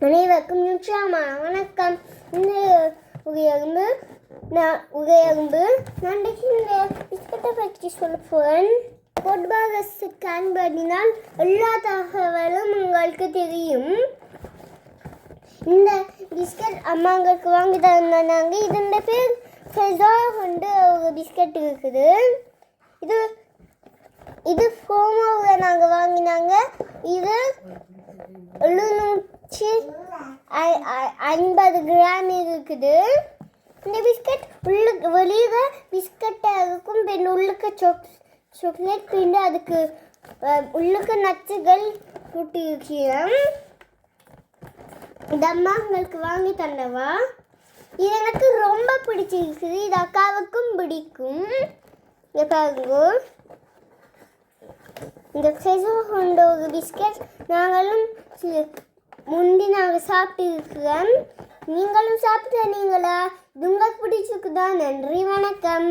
அனைவருக்கும் நிச்சயமான வணக்கம். இந்த உரையரும்பு நான் இந்த பிஸ்கட்டை பற்றி சொல்ல போகிறேன். பொதுவாக ஸ்கேன் பண்ணினால் எல்லா தகவலும் உங்களுக்கு தெரியும். இந்த பிஸ்கட் அம்மாங்களுக்கு வாங்கி தந்தாங்க. இதோட பேர் ஃபெசா கொண்டு ஒரு பிஸ்கட் இருக்குது. இது ஃபோமோவில் நாங்கள் வாங்கினாங்க. இது 750 கிராம் இருக்குது. இந்த பிஸ்கட் வெளியே பிஸ்கட்டாக இருக்கும். பின் உள்ளுக்கு சாக்லேட் பின் அதுக்கு உள்ளுக்கு நச்சுகள் கூட்டி இருக்கிறோம். இந்த அம்மா உங்களுக்கு வாங்கி தந்தவா. இது எனக்கு ரொம்ப பிடிச்சிருக்குது. இது அக்காவுக்கும் பிடிக்கும். இங்கே பாருங்க, இந்த ஃபெசோ கொண்ட ஒரு பிஸ்கட் நாங்களும் நாங்கள் சாப்பிட்டு இருக்கிறோம். நீங்களும் சாப்பிட்டு நீங்களா? இது உங்களுக்கு பிடிச்சிருக்குதா? நன்றி, வணக்கம்.